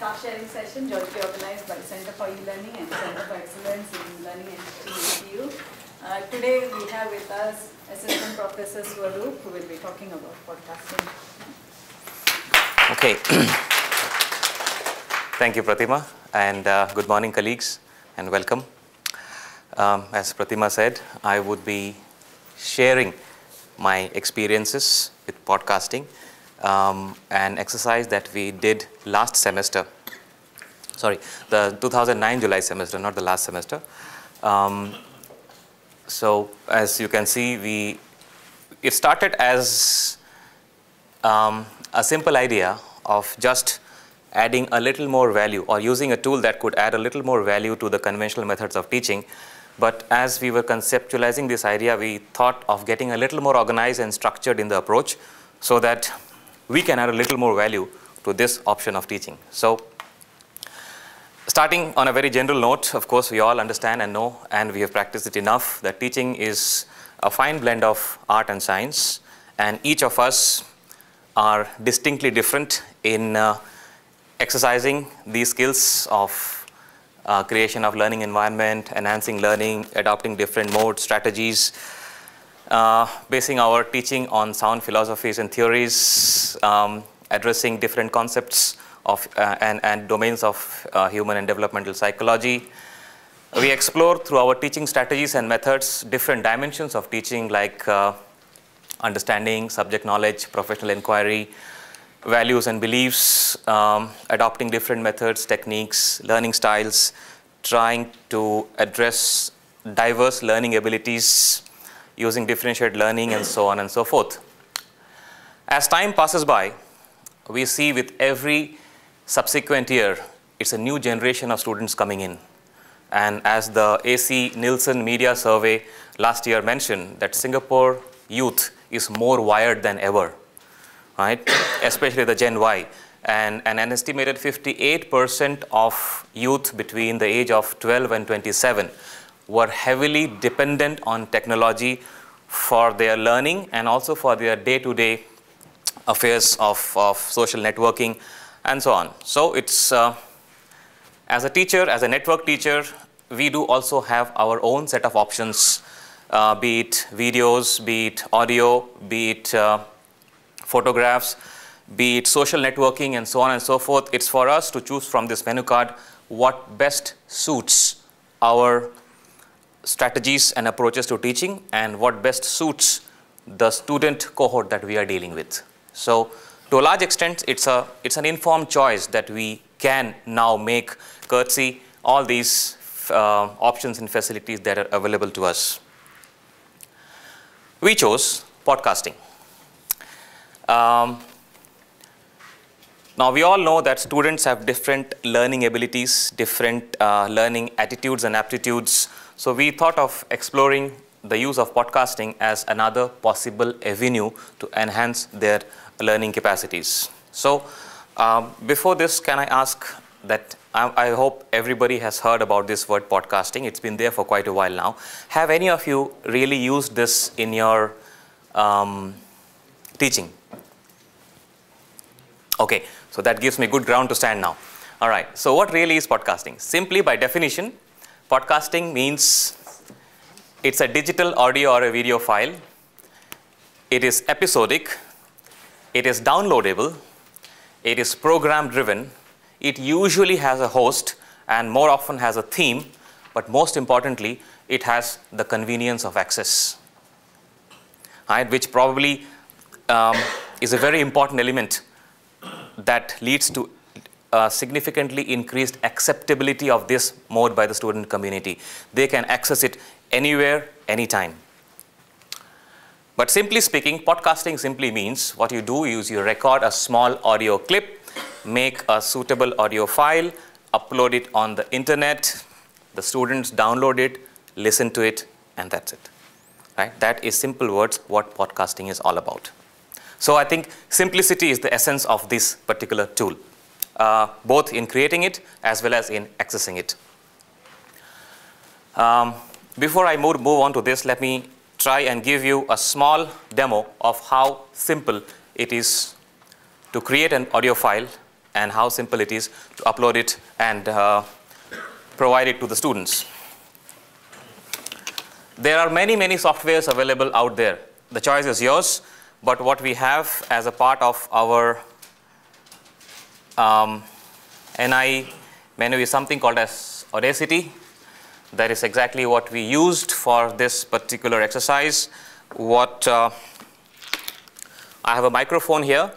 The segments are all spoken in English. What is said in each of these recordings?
staff sharing session jointly organized by Center for E-Learning and Center for Excellence in Learning and Teaching ATU. Today we have with us Assistant Professor Swaroop, who will be talking about podcasting. Okay. Thank you, Pratima, and good morning, colleagues, and welcome. As Pratima said, I would be sharing my experiences with podcasting, an exercise that we did last semester. Sorry, the 2009 July semester, not the last semester. So as you can see, it started as a simple idea of just adding a little more value or using a tool that could add a little more value to the conventional methods of teaching. But as we were conceptualizing this idea, we thought of getting a little more organized and structured in the approach so that we can add a little more value to this option of teaching. So starting on a very general note, of course, we all understand and know, and we have practiced it enough, that teaching is a fine blend of art and science, and each of us are distinctly different in exercising these skills of creation of learning environment, enhancing learning, adopting different modes, strategies, basing our teaching on sound philosophies and theories, addressing different concepts of and domains of human and developmental psychology. We explore through our teaching strategies and methods different dimensions of teaching like understanding, subject knowledge, professional inquiry, values and beliefs, adopting different methods, techniques, learning styles, trying to address diverse learning abilities, using differentiated learning, and so on and so forth. As time passes by, we see with every subsequent year, it's a new generation of students coming in. And as the AC Nielsen Media Survey last year mentioned, that Singapore youth is more wired than ever. Right? Especially the Gen Y, and an estimated 58% of youth between the age of 12 and 27 were heavily dependent on technology for their learning and also for their day-to-day affairs of social networking and so on. So it's, as a teacher, as a network teacher, we do also have our own set of options, be it videos, be it audio, be it photographs, be it social networking, and so on and so forth. It's for us to choose from this menu card what best suits our strategies and approaches to teaching and what best suits the student cohort that we are dealing with. So to a large extent, it's an informed choice that we can now make courtesy all these options and facilities that are available to us. We chose podcasting. Now, we all know that students have different learning abilities, different learning attitudes and aptitudes. So we thought of exploring the use of podcasting as another possible avenue to enhance their learning capacities. So before this, can I ask that I hope everybody has heard about this word podcasting. It's been there for quite a while now. Have any of you really used this in your teaching? Okay, so that gives me good ground to stand now. All right, so what really is podcasting? Simply by definition, podcasting means it's a digital audio or a video file. It is episodic. It is downloadable. It is program driven. It usually has a host and more often has a theme, but most importantly, it has the convenience of access, right, which probably is a very important element that leads to significantly increased acceptability of this mode by the student community. They can access it anywhere, anytime. But simply speaking, podcasting simply means what you do is you record a small audio clip, make a suitable audio file, upload it on the internet, the students download it, listen to it, and that's it. Right? That is simple words what podcasting is all about. So I think simplicity is the essence of this particular tool, both in creating it as well as in accessing it. Before I move on to this, let me try and give you a small demo of how simple it is to create an audio file and how simple it is to upload it and provide it to the students. There are many, many softwares available out there. The choice is yours, but what we have as a part of our NI menu is something called as Audacity. That is exactly what we used for this particular exercise. I have a microphone here,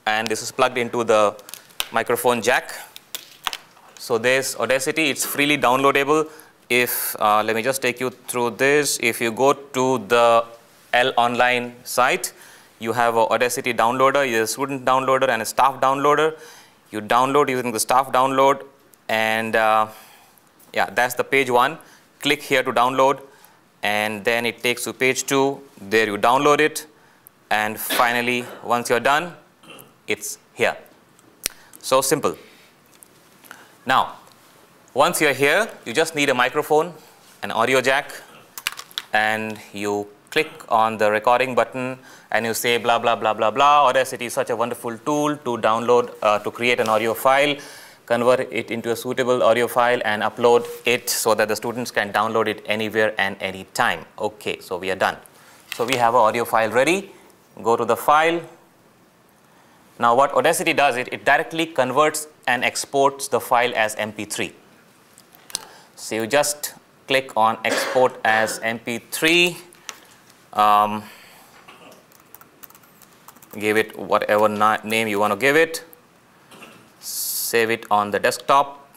and this is plugged into the microphone jack. So there's Audacity. It's freely downloadable. If let me just take you through this. If you go to the L Online site, you have an Audacity downloader, a student downloader, and a staff downloader. You download using the staff download, and yeah, that's the page 1. Click here to download, and then it takes to page 2. There you download it, and finally, once you're done, it's here. So simple. Now, once you're here, you just need a microphone, an audio jack, and you click on the recording button, and you say blah, blah, blah, blah, blah. Audacity is such a wonderful tool to download, to create an audio file, convert it into a suitable audio file, and upload it so that the students can download it anywhere and anytime. Okay, so we are done. So we have an audio file ready. Go to the file. Now what Audacity does, it directly converts and exports the file as MP3. So you just click on Export as MP3. Give it whatever name you want to give it. Save it on the desktop.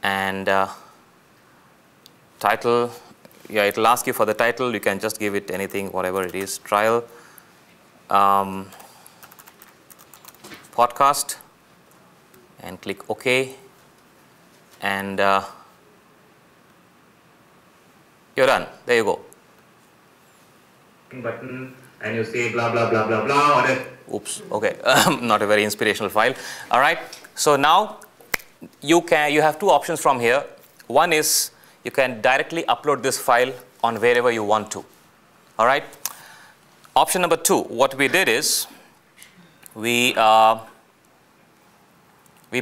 And title, yeah, it will ask you for the title. You can just give it anything, whatever it is, trial. Podcast, and click OK. And you're done. There you go. Button, and you say blah, blah, blah, blah, blah. Oops, okay. Not a very inspirational file. All right. So now you have 2 options from here. One is you can directly upload this file on wherever you want to. All right. Option number 2, what we did is we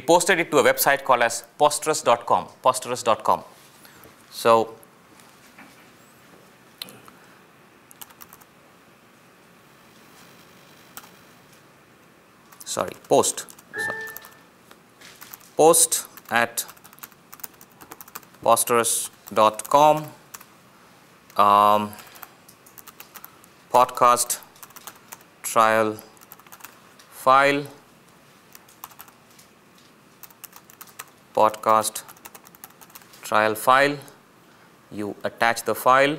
posted it to a website called as posterous.com. Posterous.com. So post at posterous.com. Podcast trial file, podcast trial file. You attach the file.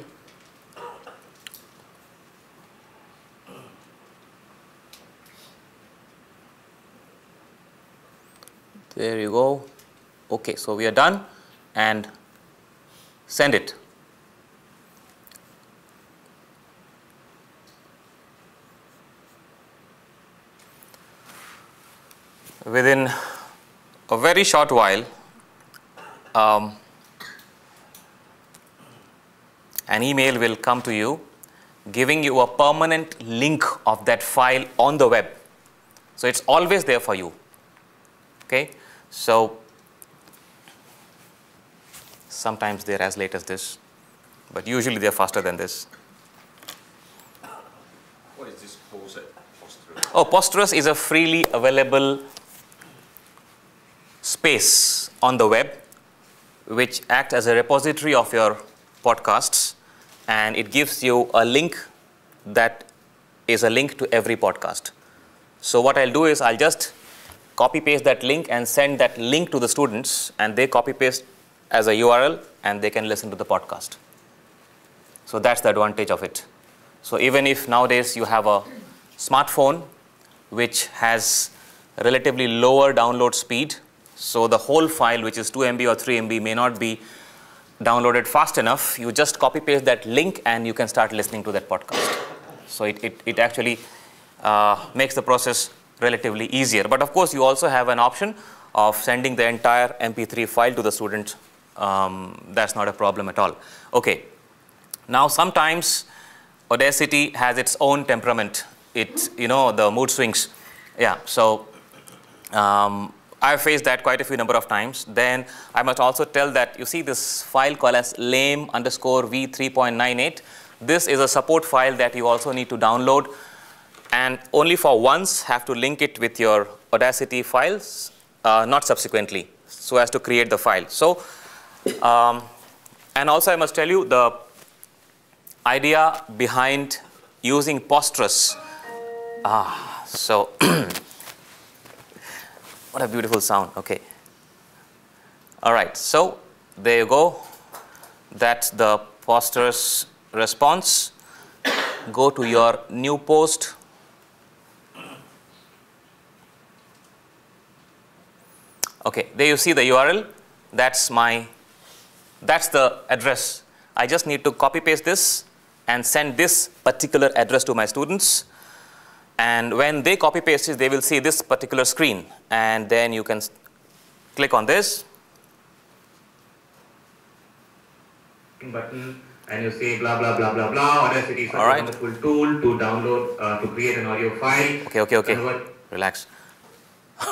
There you go. Okay, so we are done, and send it. Within a very short while, an email will come to you giving you a permanent link of that file on the web. So it's always there for you. Okay, so sometimes they're as late as this, but usually they're faster than this. What is this Posterous? Oh, Posterous is a freely available space on the web which acts as a repository of your podcasts, and it gives you a link that is a link to every podcast. So what I'll do is I'll just copy paste that link and send that link to the students, and they copy paste as a URL and they can listen to the podcast. So that's the advantage of it. So even if nowadays you have a smartphone which has relatively lower download speed, so the whole file, which is 2 MB or 3 MB, may not be downloaded fast enough, you just copy paste that link and you can start listening to that podcast. So it actually makes the process relatively easier. But of course, you also have an option of sending the entire MP3 file to the student. That's not a problem at all. Okay. Now, sometimes Audacity has its own temperament. The mood swings. Yeah. So I've faced that quite a few number of times. Then I must also tell that you see this file called as lame_v3.98. This is a support file that you also need to download, and only for once have to link it with your Audacity files, not subsequently, so as to create the file. So, and also I must tell you the idea behind using Posterous. So what a beautiful sound. Okay. All right. So there you go. That's the Posterous response. Go to your new post. Okay. There you see the URL. That's the address. I just need to copy paste this and send this particular address to my students. And when they copy paste it, they will see this particular screen. And then you can click on this button and you say blah, blah, blah, blah, blah. Audacity is a wonderful tool to download, to create an audio file. Okay. Relax.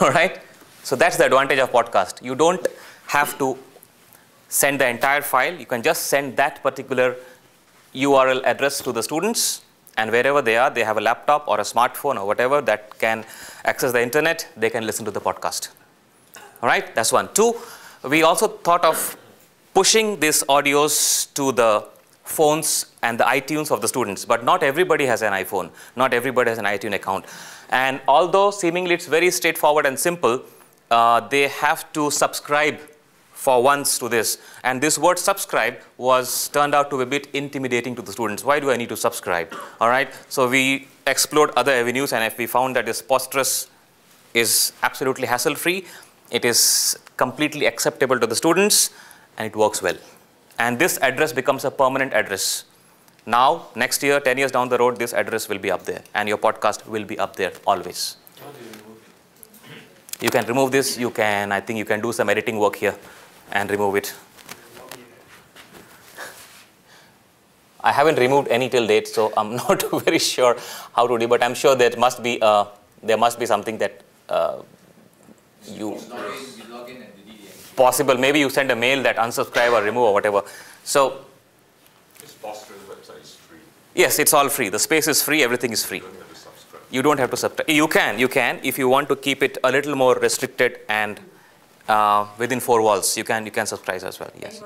All right. So that's the advantage of podcast. You don't have to send the entire file. You can just send that particular URL address to the students. And wherever they are, they have a laptop or a smartphone or whatever that can access the internet, they can listen to the podcast. All right, that's one. Two, we also thought of pushing these audios to the phones and the iTunes of the students, but not everybody has an iPhone. Not everybody has an iTunes account. And although seemingly it's very straightforward and simple, they have to subscribe for once to this. And this word subscribe was turned out to be a bit intimidating to the students. Why do I need to subscribe? All right. So we explored other avenues, and if we found that this Posterous is absolutely hassle-free, it is completely acceptable to the students, and it works well. And this address becomes a permanent address. Now, next year, 10 years down the road, this address will be up there, and your podcast will be up there always. How do you remove it? You can remove this. You can, I think you can do some editing work here and remove it. I haven't removed any till date, so I'm not very sure how to do, but I'm sure there must be something that you possible. Maybe you send a mail that unsubscribe or remove or whatever. So This Posterous website is free. yes, it's all free. The space is free. Everything is free. You don't have to subscribe. You don't have to subscribe. You can if you want to keep it a little more restricted and within four walls. You can subscribe as well. Yes.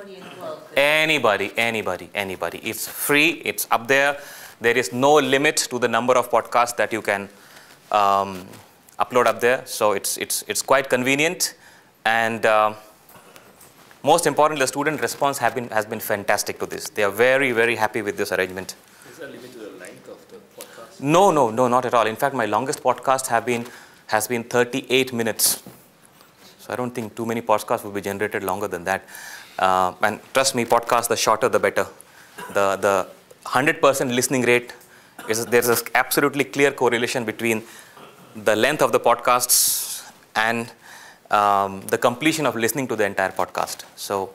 Anybody. It's free. It's up there. There is no limit to the number of podcasts that you can upload up there. So it's quite convenient, and most importantly, the student response has been fantastic to this. They are very, very happy with this arrangement. Is there a limit to the length of the podcast? No, not at all. In fact, my longest podcast has been 38 minutes. So I don't think too many podcasts will be generated longer than that. And trust me, podcasts, the shorter, the better. The 100% listening rate, there's an absolutely clear correlation between the length of the podcasts and the completion of listening to the entire podcast. So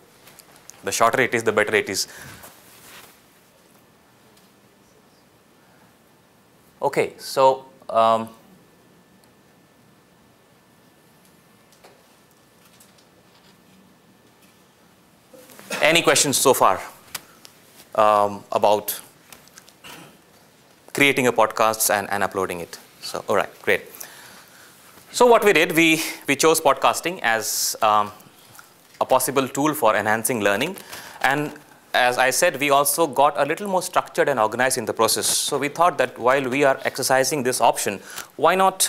the shorter it is, the better it is. Okay, so any questions so far about creating a podcast and uploading it? So, all right, great. So what we did, we chose podcasting as a possible tool for enhancing learning. And as I said, we also got a little more structured and organized in the process. So we thought that while we are exercising this option, why not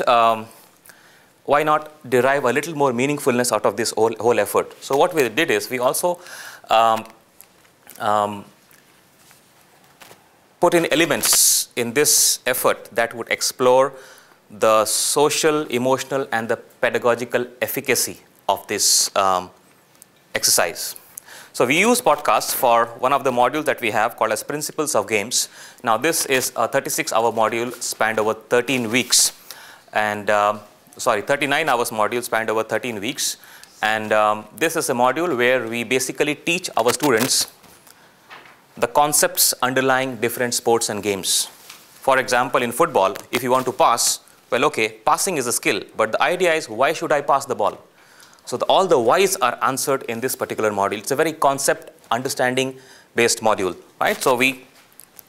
derive a little more meaningfulness out of this whole effort? So what we did is we also put in elements in this effort that would explore the social, emotional, and the pedagogical efficacy of this exercise. So we use podcasts for one of the modules that we have called as Principles of Games. Now this is a 36-hour module spanned over 13 weeks. And 39 hours module spanned over 13 weeks. And this is a module where we basically teach our students the concepts underlying different sports and games. For example, in football, if you want to pass, well, okay, passing is a skill, but the idea is, why should I pass the ball? So all the whys are answered in this particular module. It's a very concept understanding based module, right? So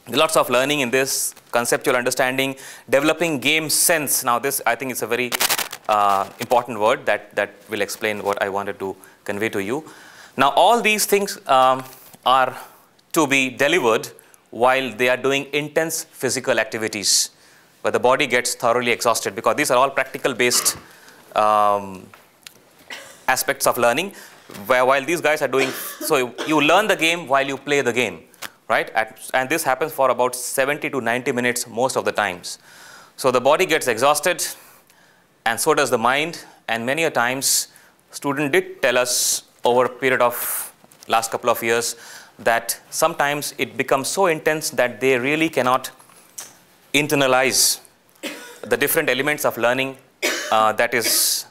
lots of learning in this, conceptual understanding, developing game sense. Now this, I think, is a very important word that will explain what I wanted to convey to you. Now all these things are to be delivered while they are doing intense physical activities, where the body gets thoroughly exhausted, because these are all practical based aspects of learning, where while these guys are doing, so you learn the game while you play the game, right? And this happens for about 70 to 90 minutes most of the times. So the body gets exhausted, and so does the mind. And many a times, student did tell us over a period of last couple of years that sometimes it becomes so intense that they really cannot internalize the different elements of learning that is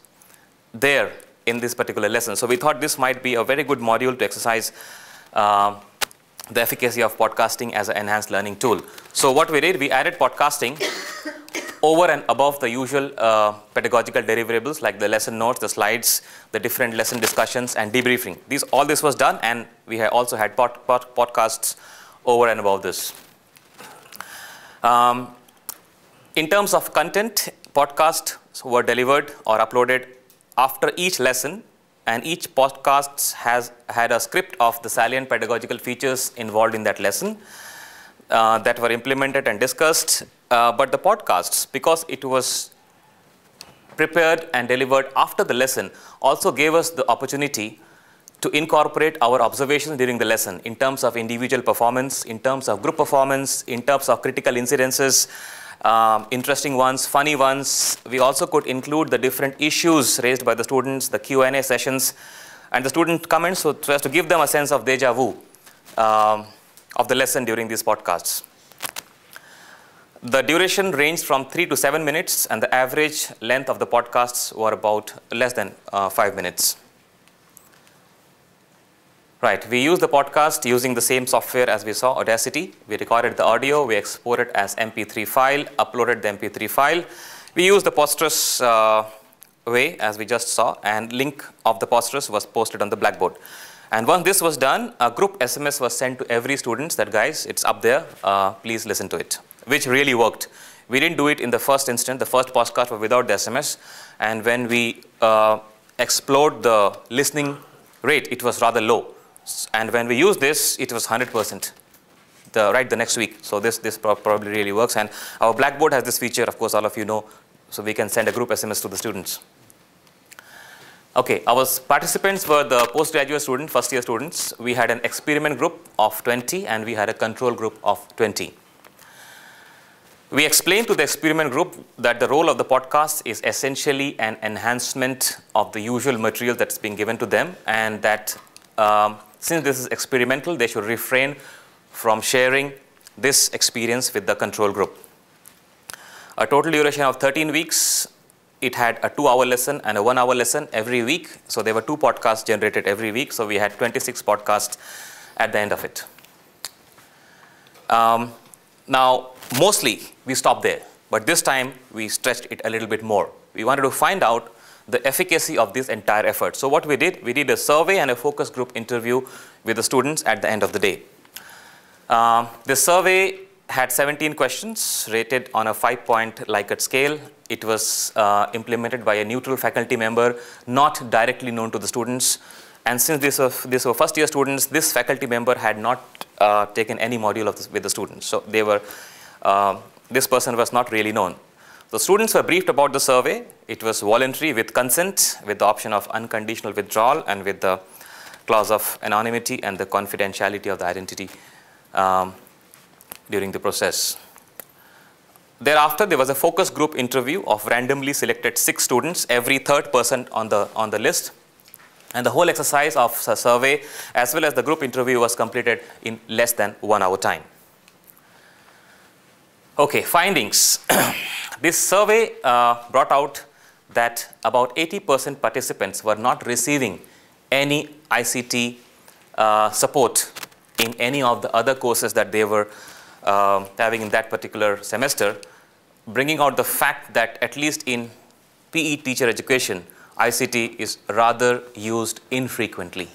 there in this particular lesson. So we thought this might be a very good module to exercise the efficacy of podcasting as an enhanced learning tool. So what we did, we added podcasting over and above the usual pedagogical deliverables like the lesson notes, the slides, the different lesson discussions, and debriefing. All this was done, and we also had podcasts over and above this. In terms of content, podcasts were delivered or uploaded after each lesson, and each podcast has had a script of the salient pedagogical features involved in that lesson that were implemented and discussed. But the podcasts, because it was prepared and delivered after the lesson, also gave us the opportunity to incorporate our observations during the lesson in terms of individual performance, in terms of group performance, in terms of critical incidences, interesting ones, funny ones. We also could include the different issues raised by the students, the Q&A sessions, and the student comments, so as to give them a sense of deja vu of the lesson during these podcasts. The duration ranged from 3 to 7 minutes, and the average length of the podcasts were about less than 5 minutes. Right, we used the podcast using the same software as we saw, Audacity. We recorded the audio, we exported as MP3 file, uploaded the MP3 file. We used the Posterous way, as we just saw, and link of the Posterous was posted on the Blackboard. And once this was done, a group SMS was sent to every student that, guys, it's up there, please listen to it, which really worked. We didn't do it in the first instant. The first podcast was without the SMS. And when we explored the listening rate, it was rather low. And when we used this, it was 100% the next week. So this probably really works. And our Blackboard has this feature, of course, all of you know, so we can send a group SMS to the students. Okay, our participants were the postgraduate student, first-year students. We had an experiment group of 20, and we had a control group of 20. We explained to the experiment group that the role of the podcast is essentially an enhancement of the usual material that's being given to them, and that since this is experimental, they should refrain from sharing this experience with the control group. A total duration of 13 weeks. It had a 2-hour lesson and a 1-hour lesson every week. So there were 2 podcasts generated every week. So we had 26 podcasts at the end of it. Now, mostly we stopped there, but this time we stretched it a little bit more. We wanted to find out the efficacy of this entire effort. So what we did a survey and a focus group interview with the students at the end of the day. The survey had 17 questions rated on a 5-point Likert scale. It was implemented by a neutral faculty member, not directly known to the students. And since these were first-year students, this faculty member had not taken any module with the students. So they were, this person was not really known. The students were briefed about the survey. It was voluntary with consent, with the option of unconditional withdrawal, and with the clause of anonymity and the confidentiality of the identity during the process. Thereafter, there was a focus group interview of randomly selected 6 students, every 3rd person on the list. And the whole exercise of a survey as well as the group interview was completed in less than 1 hour time. Okay, findings. This survey brought out that about 80% participants were not receiving any ICT support in any of the other courses that they were having in that particular semester. bringing out the fact that at least in PE teacher education, ICT is rather used infrequently.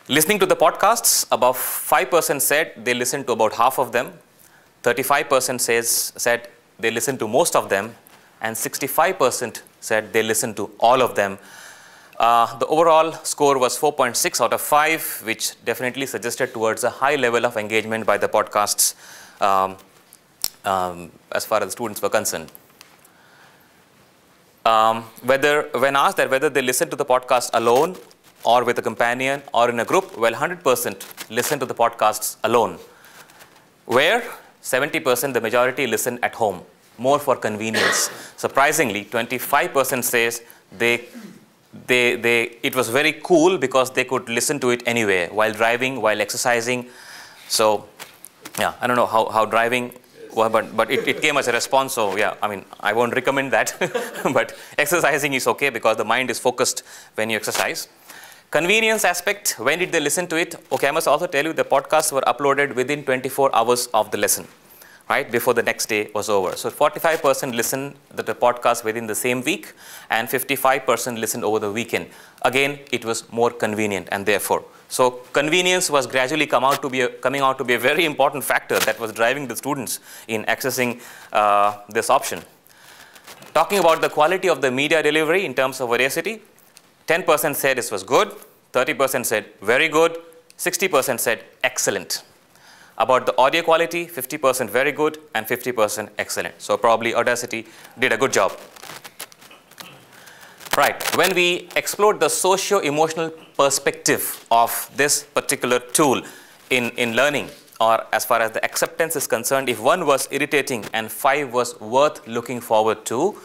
Listening to the podcasts, about 5% said they listened to about half of them, 35% said they listened to most of them, and 65% said they listened to all of them. The overall score was 4.6 out of 5, which definitely suggested towards a high level of engagement by the podcasts as far as the students were concerned. When asked that whether they listened to the podcast alone or with a companion or in a group, well, 100% listened to the podcasts alone. Where 70%, the majority listened at home, more for convenience. Surprisingly, 25% says it was very cool because they could listen to it anywhere, while driving, while exercising. So, yeah, I don't know how driving, well, but it came as a response. So, yeah, I mean, I won't recommend that. But exercising is okay because the mind is focused when you exercise. Convenience aspect, when did they listen to it? Okay, I must also tell you the podcasts were uploaded within 24 hours of the lesson, right, before the next day was over. So 45% listened to the podcast within the same week, and 55% listened over the weekend. Again, it was more convenient, and therefore. So convenience was gradually coming out to be a very important factor that was driving the students in accessing this option. Talking about the quality of the media delivery in terms of veracity, 10% said this was good, 30% said very good, 60% said excellent. About the audio quality, 50% very good and 50% excellent. So probably Audacity did a good job. Right, when we explored the socio-emotional perspective of this particular tool in learning, or as far as the acceptance is concerned, if 1 was irritating and 5 was worth looking forward to,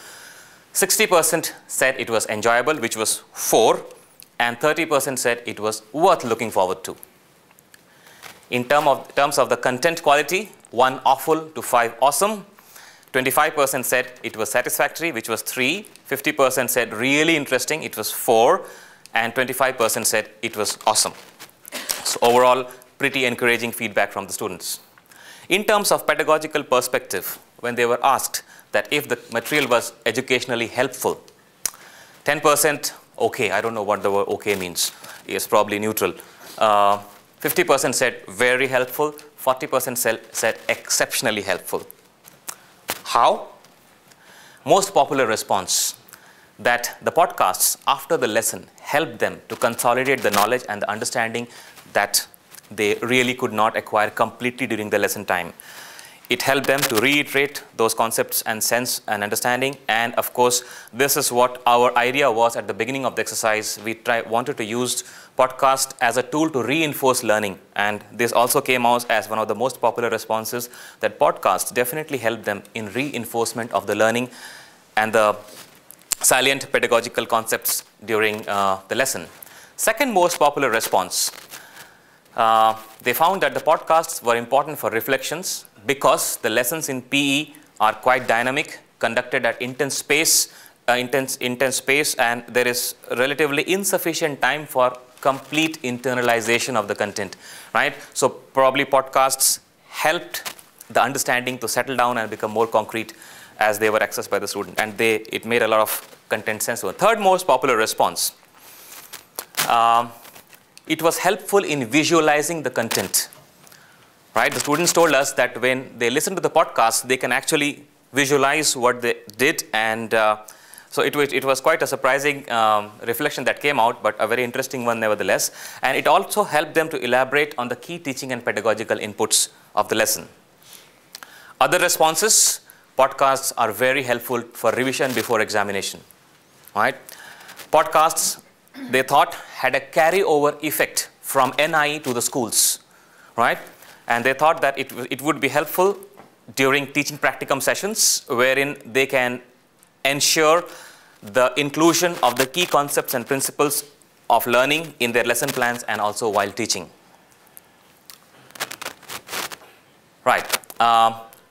60% said it was enjoyable, which was 4, and 30% said it was worth looking forward to. In terms of the content quality, 1 awful to 5 awesome. 25% said it was satisfactory, which was 3. 50% said really interesting, it was 4. And 25% said it was awesome. So overall, pretty encouraging feedback from the students. In terms of pedagogical perspective, when they were asked that if the material was educationally helpful, 10% okay, I don't know what the word okay means, it's probably neutral. 50% said very helpful, 40% said exceptionally helpful. How? Most popular response, that the podcasts after the lesson helped them to consolidate the knowledge and the understanding that they really could not acquire completely during the lesson time. It helped them to reiterate those concepts and sense and understanding. And of course, this is what our idea was at the beginning of the exercise. We wanted to use podcast as a tool to reinforce learning. And this also came out as one of the most popular responses, that podcasts definitely help them in reinforcement of the learning and the salient pedagogical concepts during the lesson. Second most popular response, they found that the podcasts were important for reflections because the lessons in PE are quite dynamic, conducted at intense pace, and there is relatively insufficient time for complete internalization of the content, right? So probably podcasts helped the understanding to settle down and become more concrete as they were accessed by the student, and it made a lot of content sense. Third most popular response, it was helpful in visualizing the content, right? The students told us that when they listen to the podcast, they can actually visualize what they did, and so it was quite a surprising reflection that came out, but a very interesting one nevertheless. And it also helped them to elaborate on the key teaching and pedagogical inputs of the lesson. Other responses, podcasts are very helpful for revision before examination, right? Podcasts, they thought, had a carryover effect from NIE to the schools, right? And they thought that it would be helpful during teaching practicum sessions, wherein they can ensure the inclusion of the key concepts and principles of learning in their lesson plans and also while teaching. Right.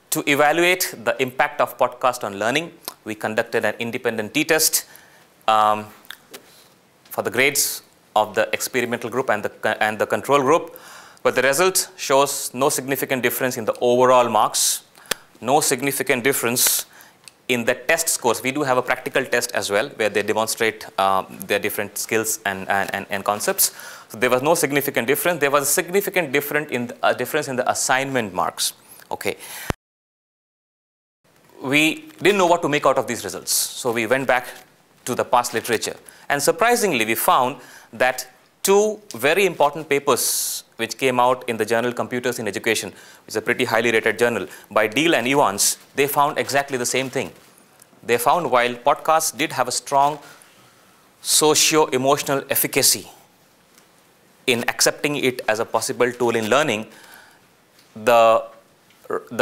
To evaluate the impact of podcast on learning, we conducted an independent t-test for the grades of the experimental group and the control group. but the result shows no significant difference in the overall marks, no significant difference in the test scores. We do have a practical test as well where they demonstrate their different skills and concepts. So there was no significant difference. There was a significant difference in the assignment marks. Okay. We didn't know what to make out of these results. So we went back to the past literature. And surprisingly, we found that two very important papers which came out in the journal Computers in Education, which is a pretty highly rated journal, by Deal and Evans, they found exactly the same thing. They found while podcasts did have a strong socio-emotional efficacy in accepting it as a possible tool in learning, the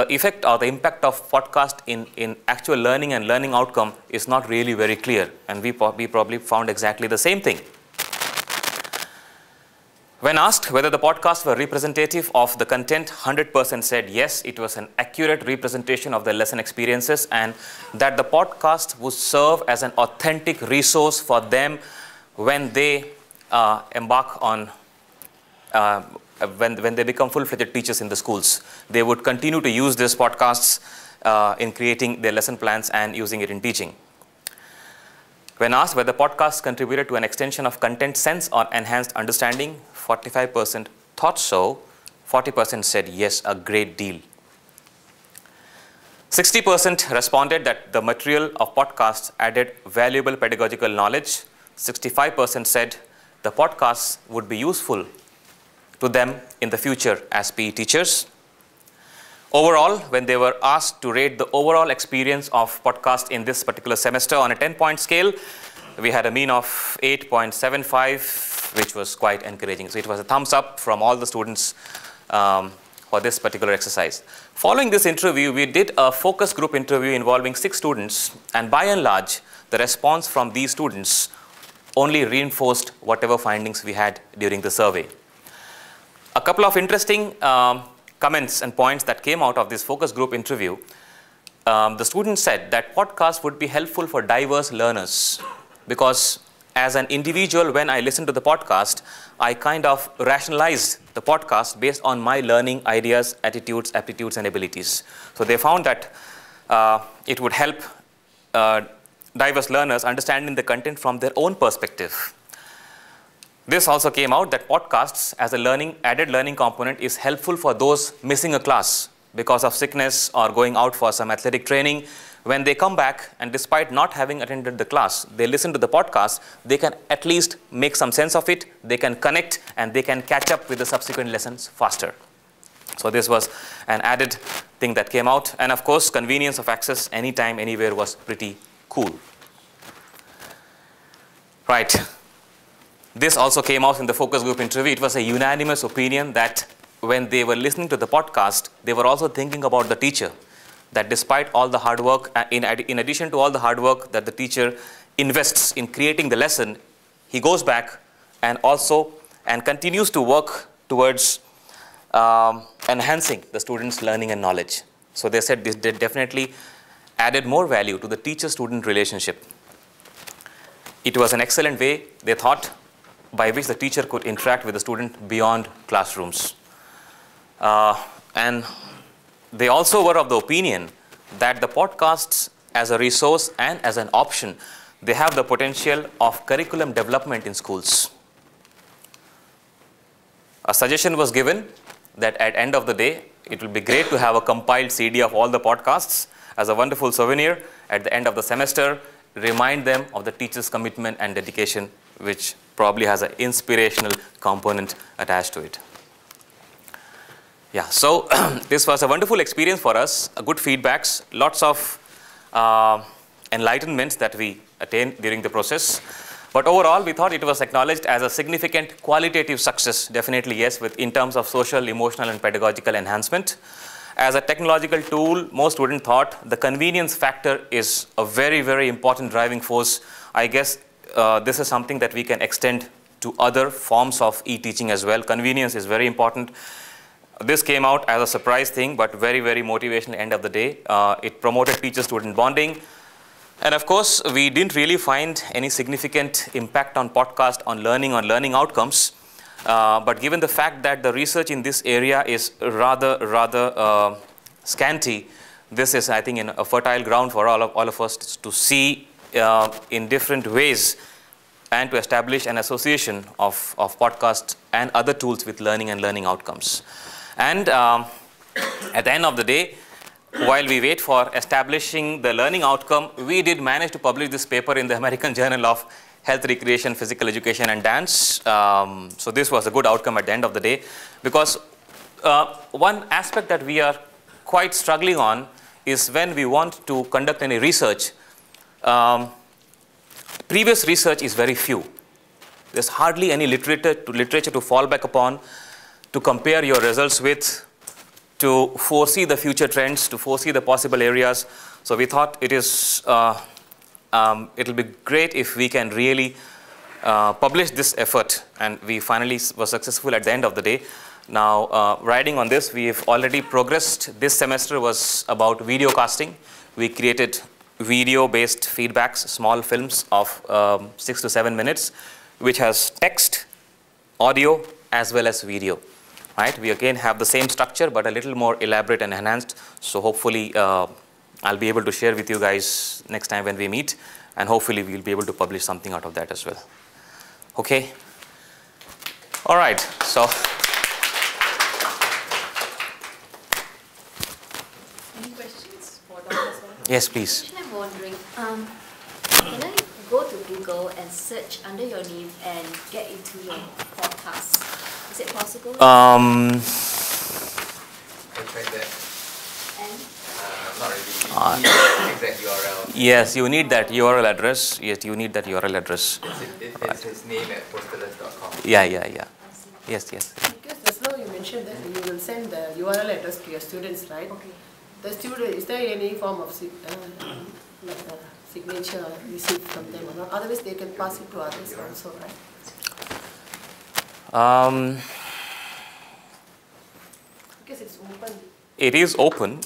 effect or the impact of podcast in actual learning and learning outcome is not really very clear. And we probably found exactly the same thing. When asked whether the podcasts were representative of the content, 100% said yes, it was an accurate representation of their lesson experiences, and that the podcast would serve as an authentic resource for them when they embark on, when they become full-fledged teachers in the schools. They would continue to use these podcasts in creating their lesson plans and using it in teaching. When asked whether podcasts contributed to an extension of content sense or enhanced understanding, 45% thought so, 40% said yes, a great deal. 60% responded that the material of podcasts added valuable pedagogical knowledge. 65% said the podcasts would be useful to them in the future as PE teachers. Overall, when they were asked to rate the overall experience of podcast in this particular semester on a 10-point scale, we had a mean of 8.75, which was quite encouraging. So it was a thumbs up from all the students for this particular exercise. Following this interview, we did a focus group interview involving 6 students, and by and large, the response from these students only reinforced whatever findings we had during the survey. A couple of interesting comments and points that came out of this focus group interview. The students said that podcasts would be helpful for diverse learners because as an individual, when I listened to the podcast, I kind of rationalized the podcast based on my learning ideas, attitudes, aptitudes, and abilities. So they found that it would help diverse learners understanding the content from their own perspective. This also came out that podcasts as a added learning component is helpful for those missing a class because of sickness or going out for some athletic training. When they come back and despite not having attended the class, they listen to the podcast, they can at least make some sense of it, they can connect, and they can catch up with the subsequent lessons faster. So this was an added thing that came out. And of course, convenience of access anytime, anywhere was pretty cool. Right. This also came out in the focus group interview. It was a unanimous opinion that when they were listening to the podcast, they were also thinking about the teacher. That despite all the hard work, in addition to all the hard work that the teacher invests in creating the lesson, he goes back and continues to work towards enhancing the students' learning and knowledge. So they said this definitely added more value to the teacher-student relationship. It was an excellent way, they thought, by which the teacher could interact with the student beyond classrooms. And they also were of the opinion that the podcasts as a resource and as an option, they have the potential of curriculum development in schools. A suggestion was given that at the end of the day, it will be great to have a compiled CD of all the podcasts as a wonderful souvenir at the end of the semester, remind them of the teacher's commitment and dedication, which probably has an inspirational component attached to it. Yeah, so this was a wonderful experience for us, good feedbacks, lots of enlightenments that we attained during the process. But overall, we thought it was acknowledged as a significant qualitative success, definitely yes, in terms of social, emotional, and pedagogical enhancement. As a technological tool, most students thought the convenience factor is a very, very important driving force. I guess this is something that we can extend to other forms of e-teaching as well. Convenience is very important. This came out as a surprise thing, but very, very motivational end of the day. It promoted teacher-student bonding. And of course, we didn't really find any significant impact on podcast on learning outcomes. But given the fact that the research in this area is rather scanty, this is, I think, a fertile ground for all of us to see in different ways and to establish an association of podcast and other tools with learning and learning outcomes. And at the end of the day, while we wait for establishing the learning outcome, we did manage to publish this paper in the American Journal of Health, Recreation, Physical Education and Dance. So this was a good outcome at the end of the day, because one aspect that we are quite struggling on is when we want to conduct any research, previous research is very few. There's hardly any literature to fall back upon, to compare your results with, to foresee the future trends, to foresee the possible areas. So we thought it'll be great if we can really publish this effort, and we finally were successful at the end of the day. Now, riding on this, we've already progressed. This semester was about video casting. We created video-based feedbacks, small films of 6 to 7 minutes, which has text, audio, as well as video. Right? We again have the same structure, but a little more elaborate and enhanced. So hopefully, I'll be able to share with you guys next time when we meet, and hopefully we'll be able to publish something out of that as well. Okay? All right. So. Any questions for Dr. Swan? Yes, please. Actually, I'm wondering, can I go to Google and search under your name and get into your podcast? Is it possible? I tried that. And Not really. Exact URL. Yes, you need that URL address. Yes, you need that URL address. It's his name at posterless.com. Yeah. I see. Yes. Because just now you mentioned that you will send the URL address to your students, right? Okay. The student, is there any form of like a signature received from them or not? Otherwise, they can pass it to others also, right? Because it's open. It is open,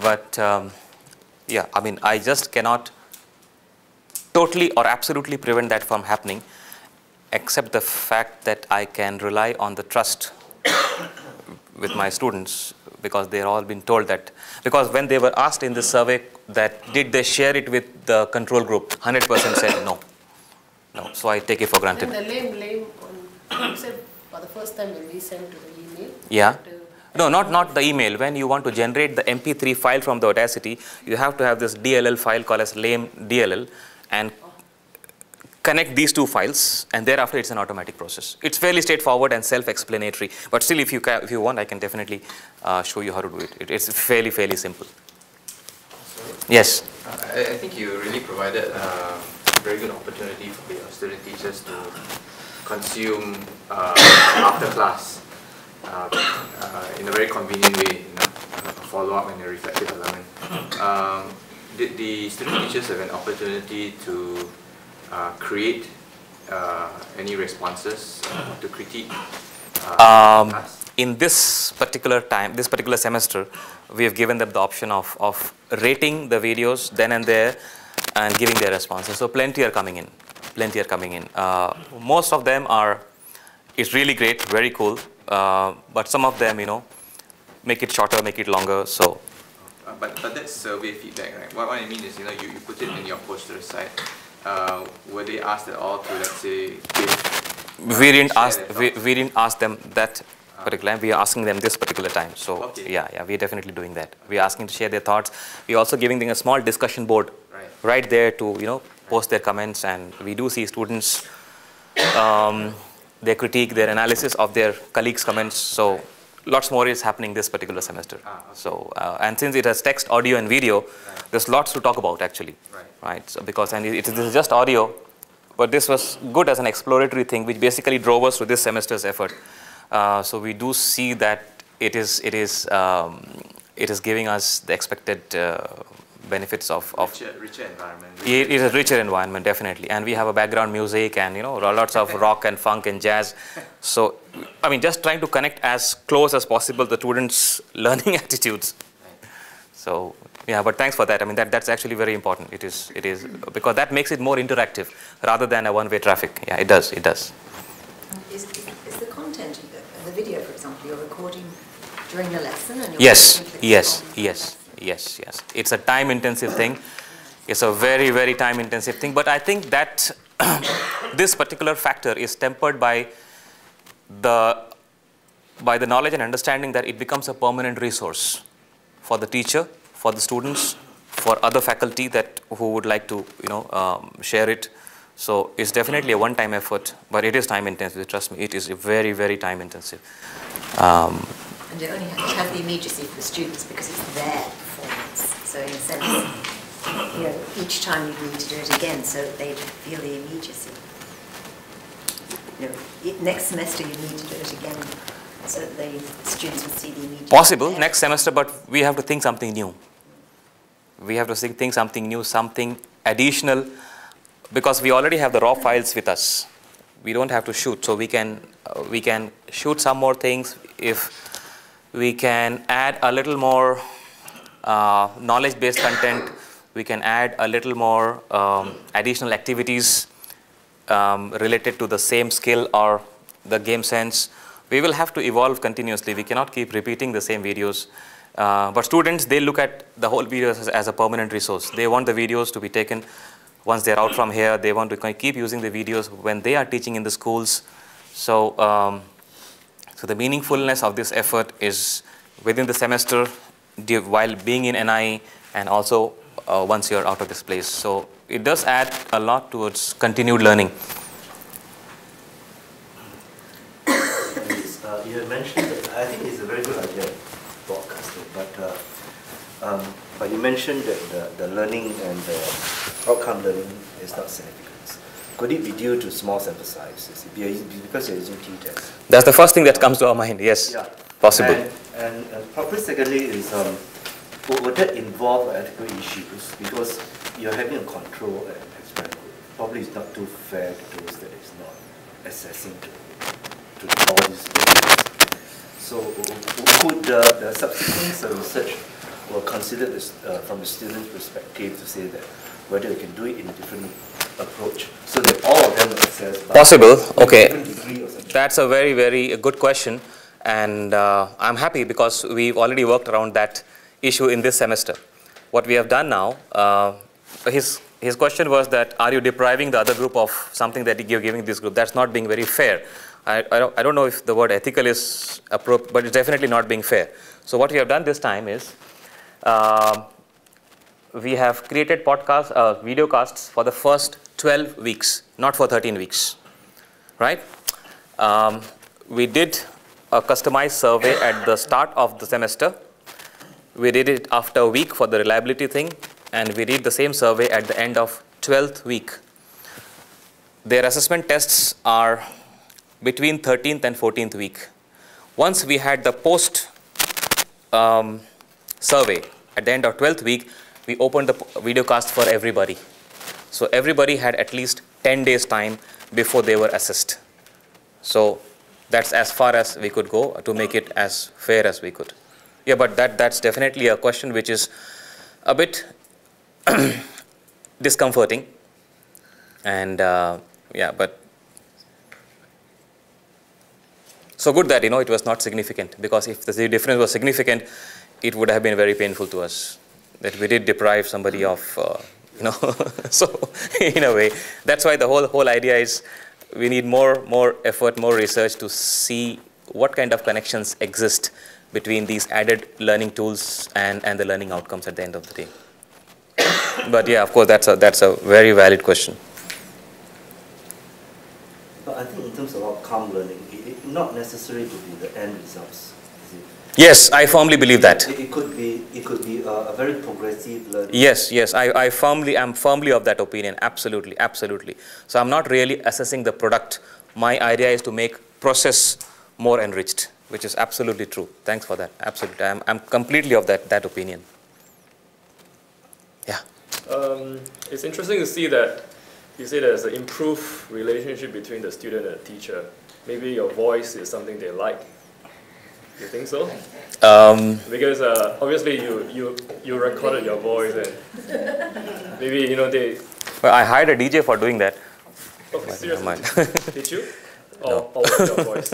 but yeah, I mean, I just cannot totally or absolutely prevent that from happening, except the fact that I can rely on the trust with my students, because they're all been told that, because when they were asked in this survey that did they share it with the control group, 100% said no. So I take it for granted. And the lame one, you said for the first time when we sent to the email. Yeah. No, not the email. When you want to generate the MP3 file from the Audacity, you have to have this DLL file called as lame DLL and connect these two files, and thereafter it's an automatic process. It's fairly straightforward and self-explanatory, but still, if you want, I can definitely show you how to do it. It's fairly simple. Yes. I think you really provided a very good opportunity for your student teachers to consume after class in a very convenient way, a follow-up and a reflective element. Did the student teachers have an opportunity to create any responses to critique class? In this particular semester, we have given them the option of rating the videos then and there and giving their responses. So plenty are coming in. Most of them it's really great, very cool. But some of them, make it shorter, make it longer. So. But that's survey feedback, right? What I mean is, you put it in your poster site. Were they asked at all to, let's say, we didn't ask them that particular time. We are asking them this particular time. So okay. yeah, we're definitely doing that. We're asking to share their thoughts. We're also giving them a small discussion board right there to post their comments, and we do see students their critique, their analysis of their colleagues' comments. So lots more is happening this particular semester. Okay. So and since it has text, audio, and video, there's lots to talk about actually. Right. So this is just audio, but this was good as an exploratory thing, which basically drove us to this semester's effort. So we do see that it is giving us the expected benefits of richer environment. It is a richer environment, definitely, and we have a background music and lots of rock and funk and jazz. So I mean, just trying to connect as close as possible the students' learning attitudes. So yeah, but thanks for that. I mean, that's actually very important. It is because that makes it more interactive rather than a one-way traffic. Yeah, it does. is the content you're recording during the lesson and you're Yes, recording clips yes, from- yes, yes, yes. It's a time-intensive thing. It's a very, very time-intensive thing. But I think that this particular factor is tempered by the knowledge and understanding that it becomes a permanent resource for the teacher, for the students, for other faculty that who would like to, share it. So it's definitely a one-time effort, but it is time-intensive. Trust me, it is very, very time-intensive. And you only have the immediacy for the students because it's their performance. So in a sense, each time you need to do it again, so they feel the immediacy. Next semester you need to do it again, so that the students will see the immediacy. Possible next semester, but we have to think something new. We have to think something new, something additional, because we already have the raw files with us. We don't have to shoot, so we can shoot some more things. If we can add a little more knowledge-based content, we can add a little more additional activities related to the same skill or the game sense. We will have to evolve continuously. We cannot keep repeating the same videos. But students, they look at the whole videos as a permanent resource. They want the videos to be taken once they're out from here. They want to keep using the videos when they are teaching in the schools. So, so the meaningfulness of this effort is within the semester, while being in NIE, and also once you're out of this place. So it does add a lot towards continued learning. You had mentioned that I think it's a very good idea, broadcasting, but you mentioned that the learning and the outcome learning is not significant. Could it be due to small sample sizes? Because you're using t-tests? That's the first thing that comes to our mind, yes. Yeah. Possible. And probably secondly is, would that involve ethical issues? Because you're having a control and experiment group. Probably it's not too fair to those that is not accessing to all these things. So could the subsequent research will consider this from the student's perspective to say that whether they can do it in a different approach so that all of them access Possible, okay. different degree or something? That's a very, very good question. And I'm happy because we've already worked around that issue in this semester. What we have done now, his question was that, are you depriving the other group of something that you're giving this group? That's not being very fair. I don't know if the word ethical is appropriate, but it's definitely not being fair. So what we have done this time is, we have created video casts for the first 12 weeks, not for 13 weeks, right? We did a customized survey at the start of the semester. We did it after a week for the reliability thing, and we did the same survey at the end of 12th week. Their assessment tests are between 13th and 14th week. Once we had the post survey at the end of 12th week, we opened the video cast for everybody. So everybody had at least 10 days time before they were assessed. So that's as far as we could go to make it as fair as we could. Yeah, but that's definitely a question which is a bit discomforting. And yeah, but so good that, it was not significant, because if the difference was significant, it would have been very painful to us that we did deprive somebody of, so in a way, that's why the whole idea is we need more effort, more research to see what kind of connections exist between these added learning tools and the learning outcomes at the end of the day. But yeah, of course, that's a very valid question. But I think in terms of outcome learning, it not necessary to be the end results. Is it? Yes, I firmly believe that. It could be a very progressive learning. Yes, I'm firmly of that opinion. Absolutely, absolutely. So I'm not really assessing the product. My idea is to make process more enriched, which is absolutely true. Thanks for that. Absolutely, I'm completely of that opinion. Yeah. It's interesting to see that you say there's an improved relationship between the student and the teacher. Maybe your voice is something they like. You think so? Because obviously you recorded your voice, and maybe they. Well, I hired a DJ for doing that. Okay, seriously? Did you? No. Or was your voice?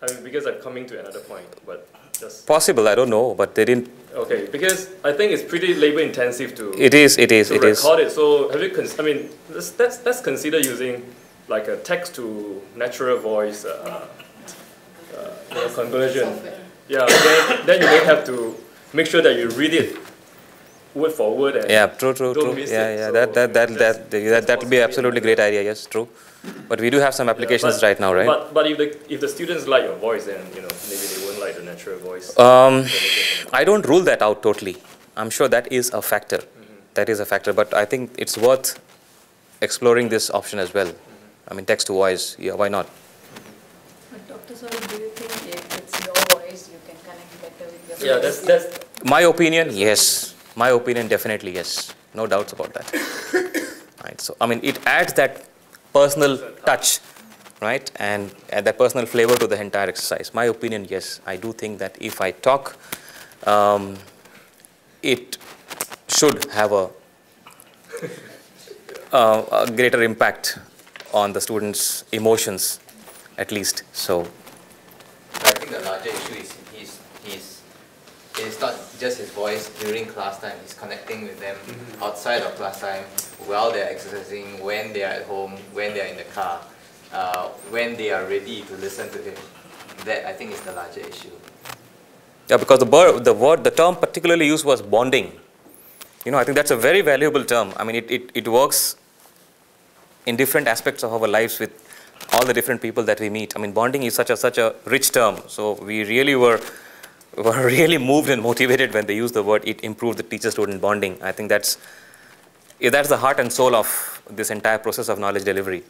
I mean, because I'm coming to another point, but just... Possible, I don't know, but they didn't. Okay, because I think it's pretty labor intensive to... It is. To record it. So have you I mean, let's consider using like a text to natural voice conversion. Yeah, then you don't have to make sure that you read it word for word and true. don't miss it. Yeah, So that will be absolutely great idea. Yes, true. But we do have some applications right now, right? But if the students like your voice, then maybe they won't like the natural voice. I don't rule that out totally. I'm sure that is a factor. That is a factor. But I think it's worth exploring this option as well. I mean, text to voice. Yeah, why not? But Dr. Swarup, do you think if it's your voice, you can connect better with your Yeah, that's my opinion. Yes, my opinion definitely yes. No doubts about that. Right. So I mean, it adds that personal touch, right, and that personal flavor to the entire exercise. My opinion, yes, I do think that if I talk, it should have a greater impact on the students' emotions, at least. So, I think the larger issue is it's not just his voice during class time. He's connecting with them outside of class time, while they're exercising, when they are at home, when they are in the car, when they are ready to listen to him. That I think is the larger issue. yeah, because the term particularly used was bonding. I think that's a very valuable term. I mean, it works in different aspects of our lives with all the different people that we meet. I mean, bonding is such a rich term. So we really were really moved and motivated when they used the word. It improved the teacher-student bonding. I think that's the heart and soul of this entire process of knowledge delivery.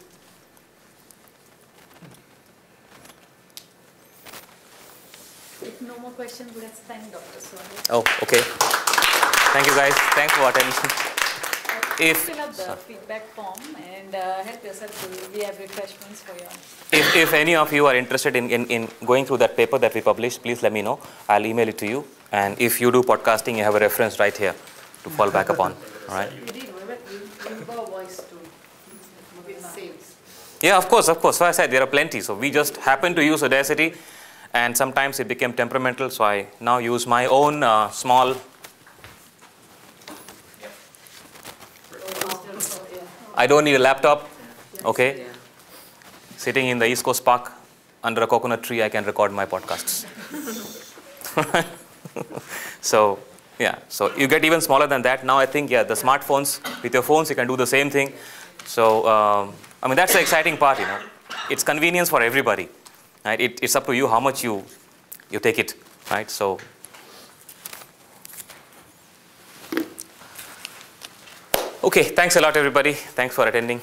If no more questions, let's thank Dr. Swarup. Oh, okay. Thank you, guys. Thanks for attending. Fill up the feedback form and help yourself. We have refreshments for you. If any of you are interested in going through that paper that we published, please let me know. I'll email it to you. And if you do podcasting, you have a reference right here to fall back upon. All right? You did, you got a voice too. Sales. Yeah, of course. So I said there are plenty. So we just happened to use Audacity, and sometimes it became temperamental. So I now use my own small. I don't need a laptop. Okay. Sitting in the East Coast Park under a coconut tree, I can record my podcasts. So, yeah. So you get even smaller than that. Now I think, the smartphones, with your phones, you can do the same thing. So, I mean, that's the exciting part, It's convenience for everybody. Right? It's up to you how much you take it, right? So, okay, thanks a lot, everybody. Thanks for attending.